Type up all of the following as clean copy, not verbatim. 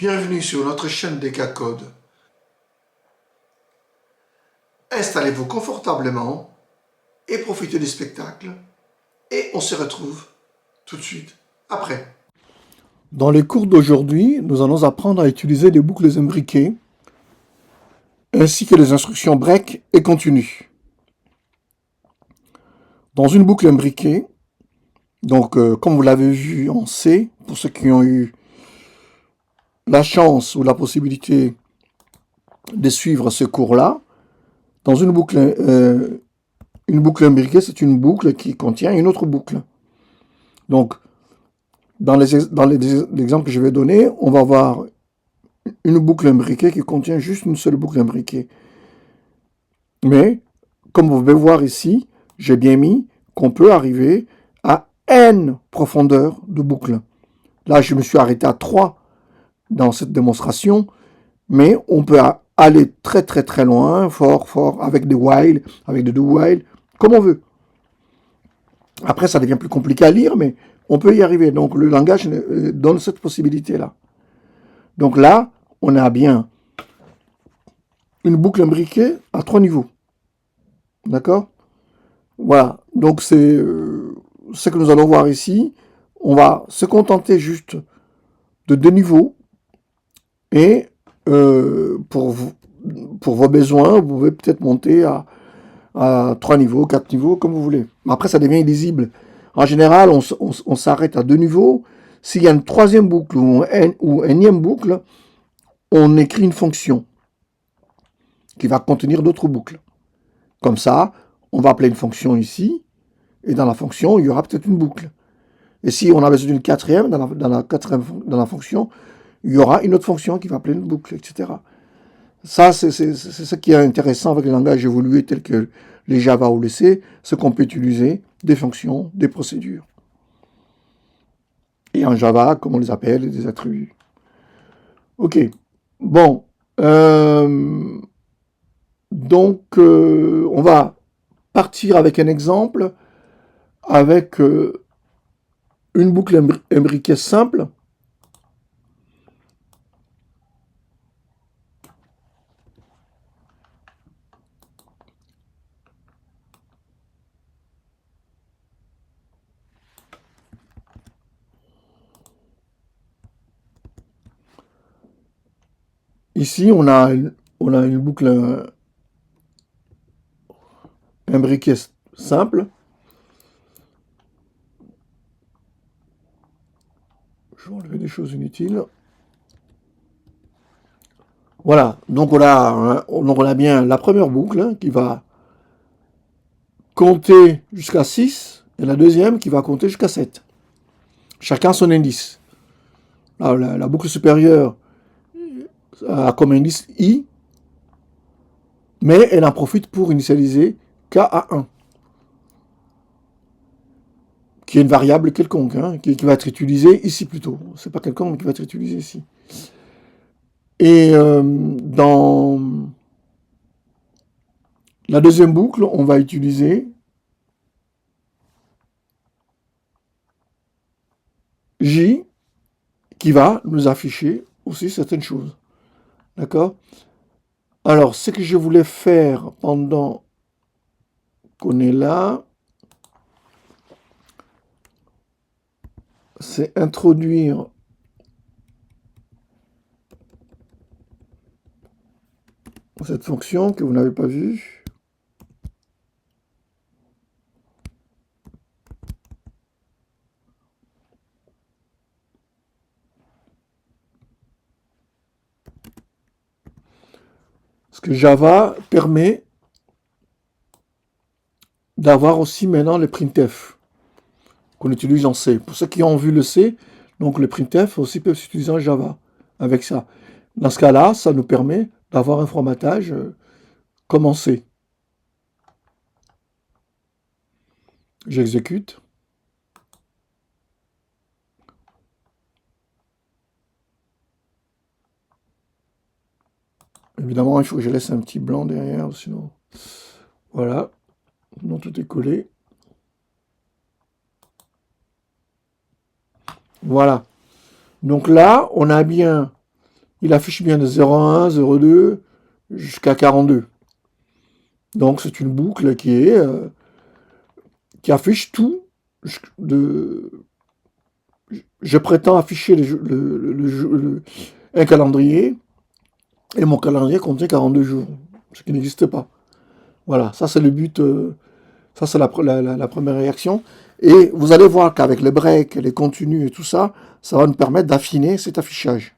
Bienvenue sur notre chaîne Decacode. Installez-vous confortablement et profitez du spectacle. Et on se retrouve tout de suite après. Dans les cours d'aujourd'hui, nous allons apprendre à utiliser les boucles imbriquées ainsi que les instructions break et continue. Dans une boucle imbriquée, donc comme vous l'avez vu en C, pour ceux qui ont eu la chance ou la possibilité de suivre ce cours-là, dans une boucle imbriquée, c'est une boucle qui contient une autre boucle. Donc, dans l'exemple que je vais donner, on va avoir une boucle imbriquée qui contient juste une seule boucle imbriquée. Mais, comme vous pouvez voir ici, j'ai bien mis qu'on peut arriver à n profondeur de boucle. Là, je me suis arrêté à 3 dans cette démonstration, mais on peut aller très très très loin, fort, avec des while, avec des do-while, comme on veut. Après, ça devient plus compliqué à lire, mais on peut y arriver. Donc, le langage donne cette possibilité-là. Donc là, on a bien une boucle imbriquée à 3 niveaux. D'accord? Voilà. Donc, c'est ce que nous allons voir ici. On va se contenter juste de 2 niveaux. Et pour vos besoins, vous pouvez peut-être monter à 3 niveaux, 4 niveaux, comme vous voulez. Après, ça devient illisible. En général, on s'arrête à 2 niveaux. S'il y a une troisième boucle ou énième boucle, on écrit une fonction qui va contenir d'autres boucles. Comme ça, on va appeler une fonction ici, et dans la fonction, il y aura peut-être une boucle. Et si on a besoin d'une quatrième, dans la fonction, il y aura une autre fonction qui va appeler une boucle, etc. Ça, c'est ce qui est intéressant avec les langages évolués tels que les Java ou les C, c'est qu'on peut utiliser des fonctions, des procédures. Et en Java, comme on les appelle, des attributs. Ok. Bon. Donc, on va partir avec un exemple, avec une boucle imbriquée simple. Ici, on a une boucle imbriquée simple. Je vais enlever des choses inutiles. Voilà, donc on a bien la première boucle hein, qui va compter jusqu'à 6 et la deuxième qui va compter jusqu'à 7. Chacun son indice. La boucle supérieure a comme indice I, mais elle en profite pour initialiser K à 1, qui est une variable quelconque, hein, qui va être utilisée ici plutôt. C'est pas quelconque, mais qui va être utilisée ici. Et dans la deuxième boucle, on va utiliser J, qui va nous afficher aussi certaines choses. D'accord? Alors, ce que je voulais faire pendant qu'on est là, c'est introduire cette fonction que vous n'avez pas vue. Parce que Java permet d'avoir aussi maintenant le printf qu'on utilise en C. Pour ceux qui ont vu le C, donc le printf aussi peut s'utiliser en Java avec ça. Dans ce cas-là, ça nous permet d'avoir un formatage comme en C. J'exécute. Évidemment, il faut que je laisse un petit blanc derrière, sinon... Voilà. Donc tout est collé. Voilà. Donc là, on a bien il affiche bien de 0,1, 0,2 jusqu'à 42. Donc c'est une boucle qui affiche tout. Je prétends afficher un calendrier, et mon calendrier contient 42 jours, ce qui n'existe pas. Voilà, ça c'est le but, ça c'est la première réaction. Et vous allez voir qu'avec les breaks, les contenus et tout ça, ça va nous permettre d'affiner cet affichage.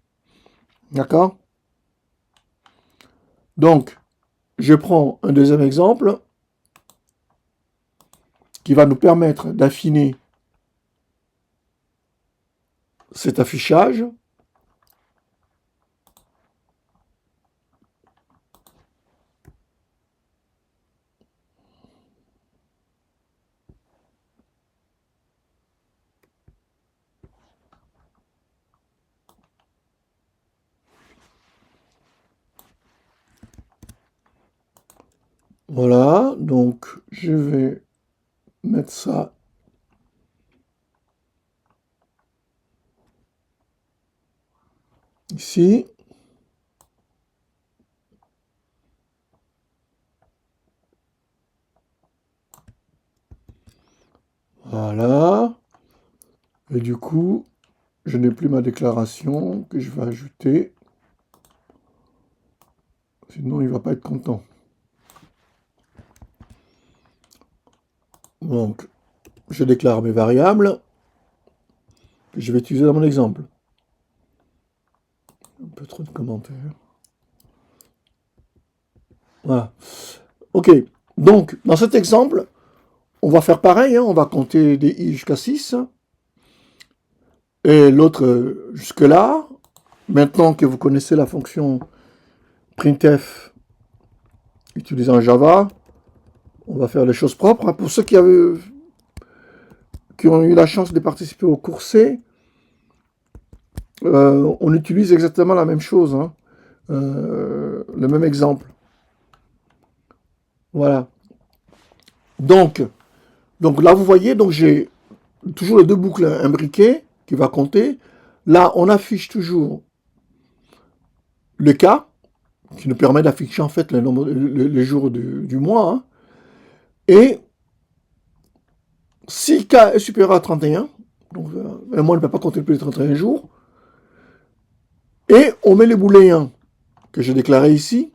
D'accord? Donc, je prends un deuxième exemple qui va nous permettre d'affiner cet affichage. Voilà, donc je vais mettre ça ici. Voilà. Et du coup, je n'ai plus ma déclaration que je vais ajouter. Sinon, il ne va pas être content. Donc, je déclare mes variables que je vais utiliser dans mon exemple. Un peu trop de commentaires. Voilà. Ok. Donc, dans cet exemple, on va faire pareil. Hein, on va compter des i jusqu'à 6. Et l'autre jusque là. Maintenant que vous connaissez la fonction printf utilisant Java, on va faire les choses propres. Hein. Pour ceux qui ont eu la chance de participer au cours C, on utilise exactement la même chose. Hein. Le même exemple. Voilà. Donc là, vous voyez, donc j'ai toujours les deux boucles imbriquées qui va compter. Là, on affiche toujours le cas, qui nous permet d'afficher en fait les jours du mois. Hein. Et si K est supérieur à 31, donc un mois ne peut pas compter plus de 31 jours, et on met les booléens que j'ai déclarés ici,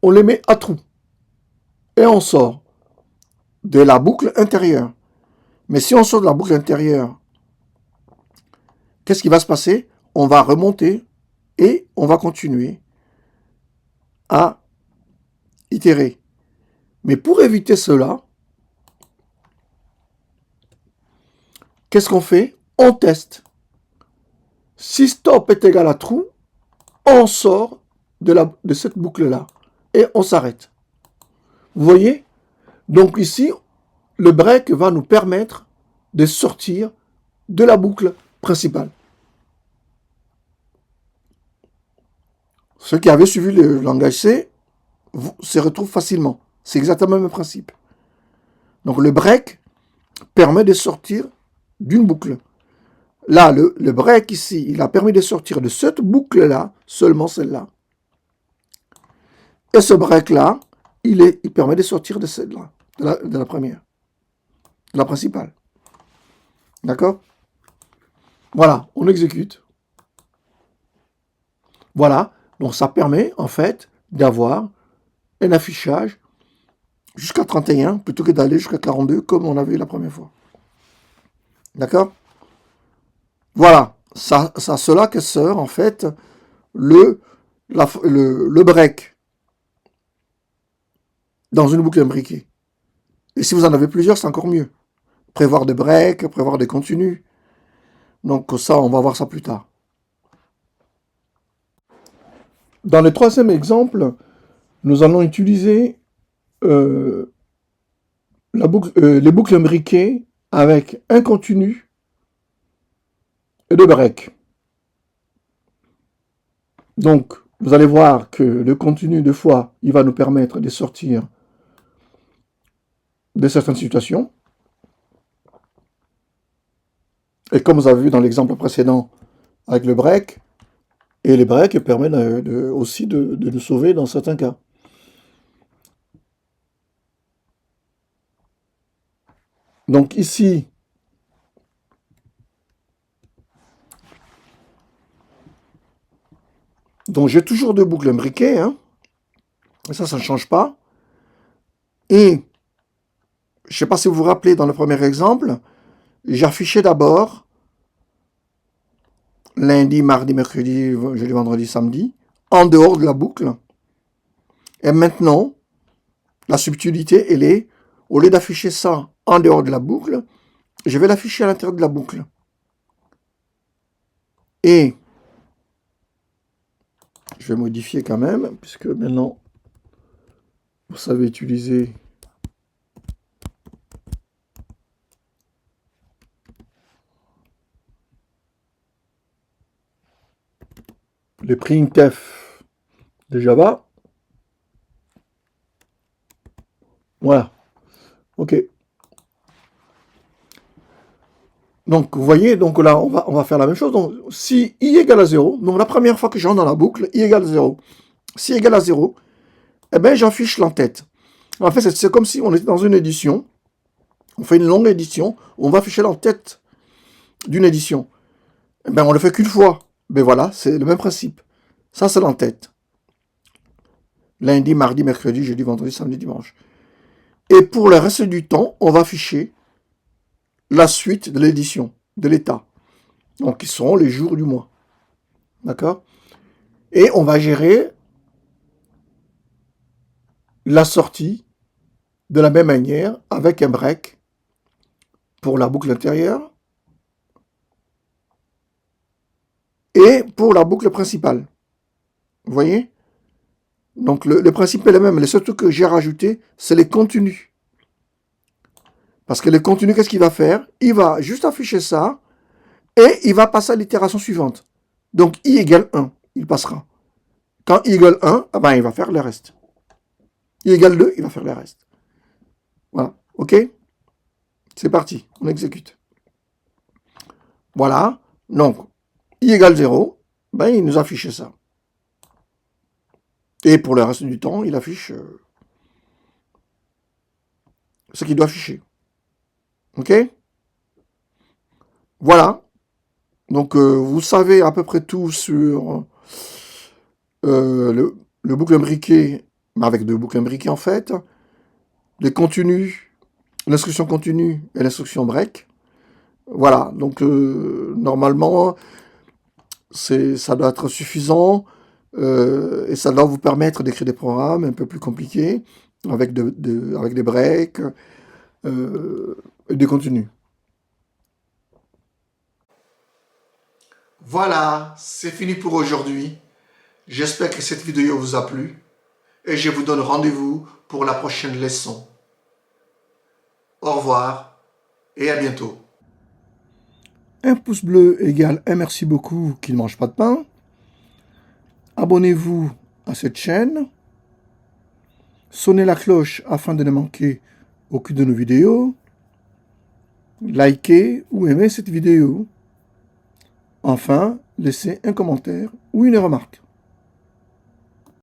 on les met à trou. Et on sort de la boucle intérieure. Mais si on sort de la boucle intérieure, qu'est-ce qui va se passer? On va remonter et on va continuer à itérer. Mais pour éviter cela, qu'est-ce qu'on fait? On teste. Si stop est égal à true, on sort de cette boucle-là et on s'arrête. Vous voyez? Donc ici, le break va nous permettre de sortir de la boucle principale. Ceux qui avaient suivi le langage C se retrouvent facilement. C'est exactement le même principe. Donc le break permet de sortir d'une boucle. Là, le break ici, il a permis de sortir de cette boucle-là, seulement celle-là. Et ce break-là, il permet de sortir de celle-là, de la première, de la principale. D'accord? Voilà, on exécute. Voilà, donc ça permet en fait d'avoir un affichage jusqu'à 31 plutôt que d'aller jusqu'à 42 comme on avait la première fois. D'accord? Voilà, ça cela que sert en fait le break dans une boucle imbriquée. Et si vous en avez plusieurs, c'est encore mieux. Prévoir des breaks, prévoir des contenus. Donc ça, on va voir ça plus tard. Dans le troisième exemple, nous allons utiliser les boucles imbriquées avec un continu et deux breaks. Donc, vous allez voir que le continu, de fois, il va nous permettre de sortir de certaines situations. Et comme vous avez vu dans l'exemple précédent avec le break, Et les breaks permettent aussi de nous sauver dans certains cas. Donc ici, donc j'ai toujours deux boucles imbriquées, hein. Et ça ne change pas. Et je ne sais pas si vous vous rappelez, dans le premier exemple, j'affichais d'abord lundi, mardi, mercredi, jeudi, vendredi, samedi, en dehors de la boucle. Et maintenant, la subtilité, elle est, au lieu d'afficher ça en dehors de la boucle, je vais l'afficher à l'intérieur de la boucle. Et je vais modifier quand même, puisque maintenant, vous savez utiliser les printf de Java. Voilà. OK. Donc, vous voyez, donc là, on va faire la même chose. Donc, si i égale à 0, donc la première fois que je rentre dans la boucle, i égale à 0. Si i égale à 0, eh bien, j'affiche l'entête. En fait, c'est comme si on était dans une édition. On fait une longue édition. On va afficher l'entête d'une édition. Eh bien, on le fait qu'une fois. Ben voilà, c'est le même principe. Ça, c'est l'entête. Lundi, mardi, mercredi, jeudi, vendredi, samedi, dimanche. Et pour le reste du temps, on va afficher la suite de l'édition, de l'état. Donc, qui seront les jours du mois. D'accord? Et on va gérer la sortie de la même manière avec un break pour la boucle intérieure et pour la boucle principale. Vous voyez? Donc le principe est le même. Le seul truc que j'ai rajouté, c'est les contenus. Parce que les contenus, qu'est-ce qu'il va faire? Il va juste afficher ça et il va passer à l'itération suivante. Donc i égale 1, il passera. Quand i égale 1, ah ben, il va faire le reste. I égale 2, il va faire le reste. Voilà. OK? C'est parti. On exécute. Voilà. Donc, i égale 0, ben, il nous affiche ça. Et pour le reste du temps, il affiche ce qu'il doit afficher. OK? Voilà. Donc, vous savez à peu près tout sur le boucle imbriqué, avec deux boucles imbriquées en fait, les contenus, l'instruction continue et l'instruction break. Voilà. Donc, normalement, ça doit être suffisant et ça doit vous permettre d'écrire des programmes un peu plus compliqués avec des breaks et des contenus. Voilà, c'est fini pour aujourd'hui. J'espère que cette vidéo vous a plu et je vous donne rendez-vous pour la prochaine leçon. Au revoir et à bientôt. Un pouce bleu égale un merci beaucoup qui ne mange pas de pain. Abonnez-vous à cette chaîne. Sonnez la cloche afin de ne manquer aucune de nos vidéos. Likez ou aimez cette vidéo. Enfin, laissez un commentaire ou une remarque.